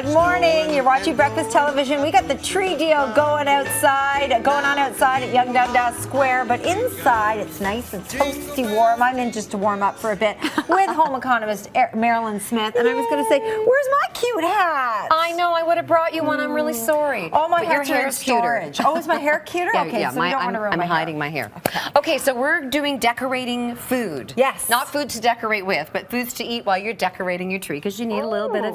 Good morning. You're watching Breakfast Television. We got the tree deal going on outside at Yonge Dundas Square, but inside it's nice and toasty warm. I'm in just to warm up for a bit with home economist Mairlyn Smith, and I was going to say, where's my cute hat? I know, I would have brought you one. I'm really sorry. Oh, my your hair's cuter. Oh, is my hair cuter? Yeah, okay, yeah, so we don't want to ruin I'm my hiding my hair. Okay, so we're doing decorating food. Yes. Not food to decorate with, but foods to eat while you're decorating your tree, because you need a little bit of,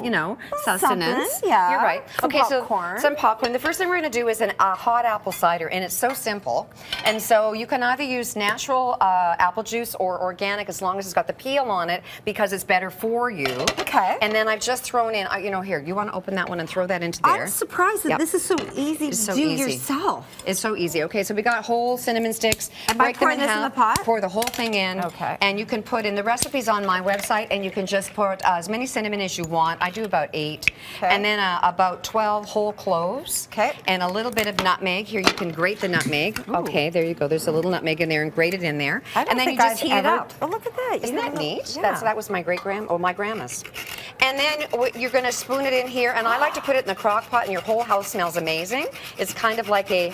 sustenance. Yeah. You're right. Some okay, popcorn. So some popcorn. The first thing we're going to do is a hot apple cider, and it's so simple. And so you can either use natural apple juice or organic, as long as it's got the peel on it, because it's better for you. Okay. And then I've just thrown in, here, you want to open that one and throw that into there? I'm surprised that this is so easy to do yourself. It's so easy. Okay, so we got whole cinnamon sticks. Am I pouring this in the pot? Pour the whole thing in. Okay. And you can put in the recipes on my website, and you can just put as many cinnamon as you want. I do about 8. Okay. And then about 12 whole cloves. Okay. And a little bit of nutmeg. Here, you can grate the nutmeg. Ooh. Okay, there you go. There's a little nutmeg in there, and grate it in there. I don't and then think you just I've heat it ever- up. Oh, look at that. Isn't that neat? Yeah. That was my my grandma's. And then you're going to spoon it in here, and I like to put it in the crock pot, and your whole house smells amazing. It's kind of like a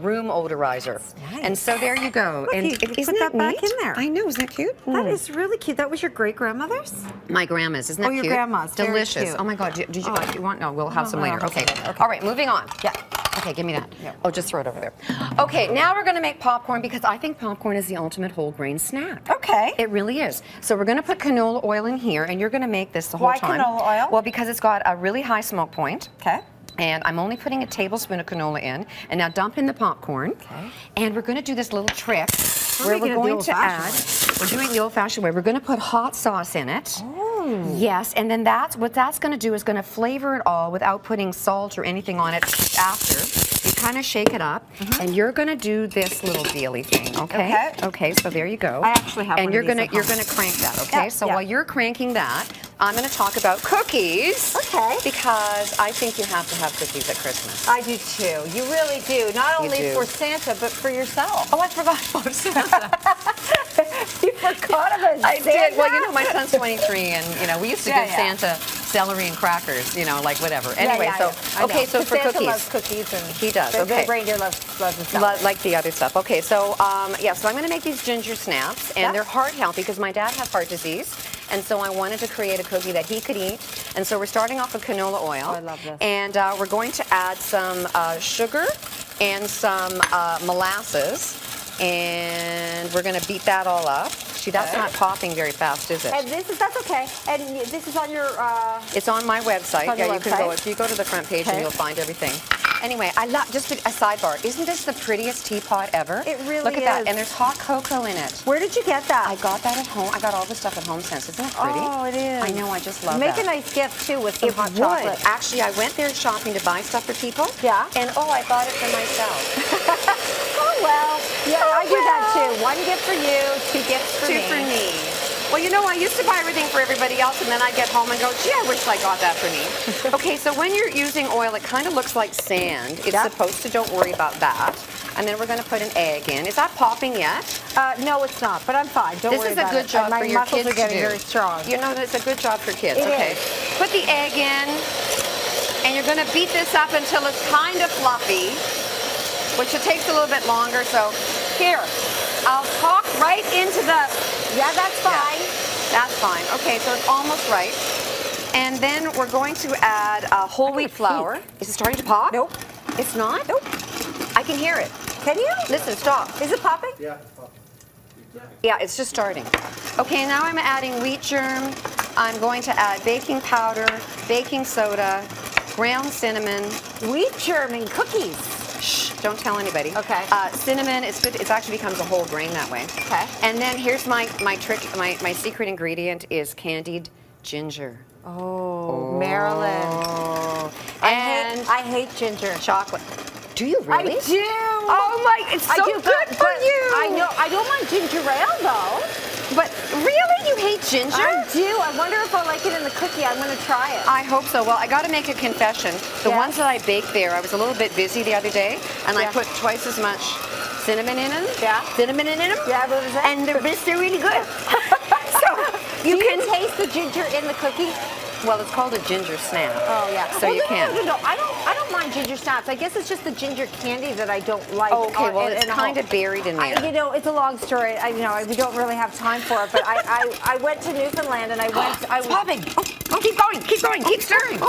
room odorizer. Nice. And so there you go. Look, and you put isn't that back neat? in there. I know, isn't that cute? That is really cute. That was your great-grandmother's? My grandma's, isn't that your cute? grandma's. Very Delicious. cute. Oh my God, did you want? No, we'll have some no, later. no, Okay. okay. All right, moving on. Yeah. Okay, give me that. Yeah. Oh, just throw it over there. Okay, now we're going to make popcorn, because I think popcorn is the ultimate whole grain snack. Okay. It really is. So we're going to put canola oil in here, and you're going to make this the whole Why time. canola oil? Well, because it's got a really high smoke point. Okay. And I'm only putting a tablespoon of canola in. And now dump in the popcorn. Okay. And we're going to do this little trick We're where we're doing it going the to add, old-fashioned we're doing it the old-fashioned way. We're going to put hot sauce in it. Oh. Yes, and then what that's going to do is going to flavor it all without putting salt or anything on it after. You kind of shake it up, and you're going to do this little dealy thing, okay? Okay. Okay, so there you go. I actually have and one you're of these gonna at you're home. going to crank that, okay? Yeah, So yeah. while you're cranking that, I'm going to talk about cookies. Okay. Because I think you have to have cookies at Christmas. I do too. You really do. Not You only do. for Santa, but for yourself. Oh, I forgot about Santa. You forgot about I Santa? did. Well, my son's 23, and we used to give Yeah. Santa celery and crackers, like whatever. Anyway, yeah. I okay, know. so But for Santa cookies. loves cookies, and He does, the okay. reindeer loves the stuff. Like the other stuff. Okay, so so I'm going to make these ginger snaps, and Yeah. they're heart healthy because my dad has heart disease, and so I wanted to create a cookie that he could eat. And so we're starting off with canola oil. Oh, I love this. And we're going to add some sugar and some molasses, and we're going to beat that all up. See, that's not popping very fast, is it? And that's okay. And this is on your... It's on my website. on your You can go. website? If you go to the front page, Okay. and you'll find everything. Anyway, I love, just a sidebar, isn't this the prettiest teapot ever? It really Look at that, is. and there's hot cocoa in it. Where did you get that? I got that at home. I got all the stuff at Home Sense. Isn't it pretty? Oh, it is. I know, I just love Make that. a nice gift, too, with some It hot would. chocolate. Actually, I went there shopping to buy stuff for people. Yeah. And I bought it for myself. Oh, well. Yeah, I do that, too. 1 gift for you, 2 gifts for me. 2 for me. Well, I used to buy everything for everybody else, and then I'd get home and go, gee, I wish I got that for me. Okay, so when you're using oil, it kind of looks like sand. It's supposed to, don't worry about that. And then we're going to put an egg in. Is that popping yet? No, it's not, but I'm fine. Don't worry about it. This is a good job for your kids to do. My muscles are getting very strong. It's a good job for kids. It Okay. is. Put the egg in, and you're going to beat this up until it's kind of fluffy, which it takes a little bit longer. So here, I'll talk right into the... Yeah, that's fine. Yeah, that's fine. Okay, so it's almost right. And then we're going to add whole wheat flour. Is it starting to pop? Nope. It's not? Nope. I can hear it. Can you? Listen, stop. Is it popping? Yeah, it's popping. Yeah, it's just starting. Okay, now I'm adding wheat germ. I'm going to add baking powder, baking soda, ground cinnamon. Wheat germ and cookies. Shh, don't tell anybody. Okay. Cinnamon, it's good. It actually becomes a whole grain that way. Okay. And then here's my trick. My secret ingredient is candied ginger. Oh, Mairlyn. Oh. I hate ginger. Chocolate. Do you I really? do. Oh my! It's so good for you. I know. I don't mind ginger ale though. But really, you hate ginger? I do. I wonder if I like it in the cookie. I'm going to try it. I hope so. Well, I got to make a confession. The Yes. ones that I baked there, I was a little bit busy the other day, and I Yeah. put twice as much cinnamon in them. Yeah. Cinnamon in them. Yeah, what was that? And they're really good. So you can taste the ginger in the cookie. Well, it's called a ginger snap. Oh yeah. So well, you can. No. I don't mind ginger snaps. I guess it's just the ginger candy that I don't like. Oh, okay. Well, it's kind of buried in there. You know, it's a long story. We don't really have time for it. But I went to Newfoundland and I was popping. Oh, keep going, keep stirring.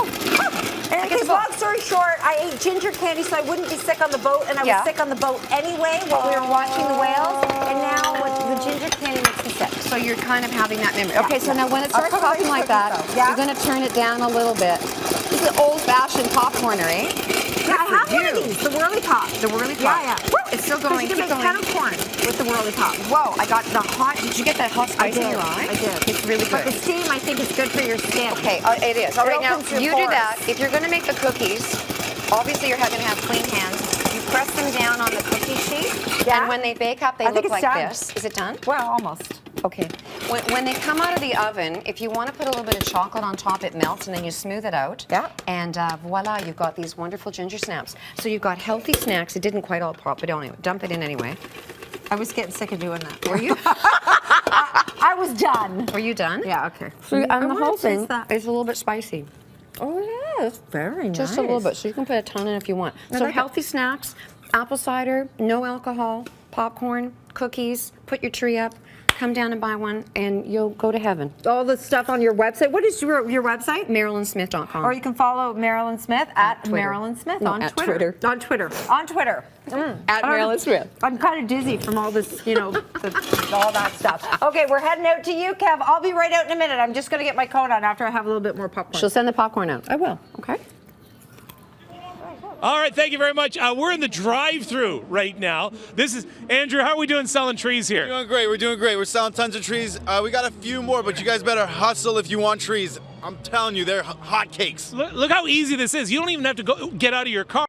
And long story short, I ate ginger candy so I wouldn't be sick on the boat, and I was sick on the boat anyway while we were watching the whales. And now the ginger candy makes me sick. So you're kind of having that memory. Okay, so now when it starts popping like that, you're going to turn it down a little bit. This is old-fashioned popcorner, eh? Yeah, I have one of these, the whirly pop. The whirly pop. Yeah. It's still going. You can make kettle corn with the whirly pop. Whoa, I got the hot. Did you get that hot spice in your eye? I did. It's really good. But the steam, I think, is good for your skin. Okay, it is. All right, now opens your you do pores. that. If you're going to make the cookies, obviously you're going to have clean hands. You press them down on the cookie sheet, and when they bake up, they look like this. Is it done? Well, almost. Okay. When they come out of the oven, if you want to put a little bit of chocolate on top, it melts, and then you smooth it out. Yeah. And voila, you've got these wonderful ginger snaps. So you've got healthy snacks. It didn't quite all pop, but anyway, dump it in anyway. I was getting sick of doing that. Were you? I was done. Were you done? Yeah, okay. So, and the whole thing that. is a little bit spicy. Oh, yeah, it's very nice. Just a little bit, so you can put a ton in if you want. So healthy snacks, apple cider, no alcohol, popcorn, cookies, put your tree up, come down and buy one, and you'll go to heaven. All the stuff on your website. What is your website? MairlynSmith.com. Or you can follow Mairlyn Smith at Mairlyn Smith on at Twitter. On Twitter. At Mairlyn Smith. I'm kind of dizzy from all this, all that stuff. Okay, we're heading out to you, Kev. I'll be right out in a minute. I'm just going to get my coat on after I have a little bit more popcorn. She'll send the popcorn out. I will. Okay. All right, thank you very much. We're in the drive-through right now. This is Andrew. How are we doing selling trees here? We're doing great. We're selling tons of trees. We got a few more, but you guys better hustle if you want trees. I'm telling you, they're hotcakes. Look how easy this is. You don't even have to go get out of your car.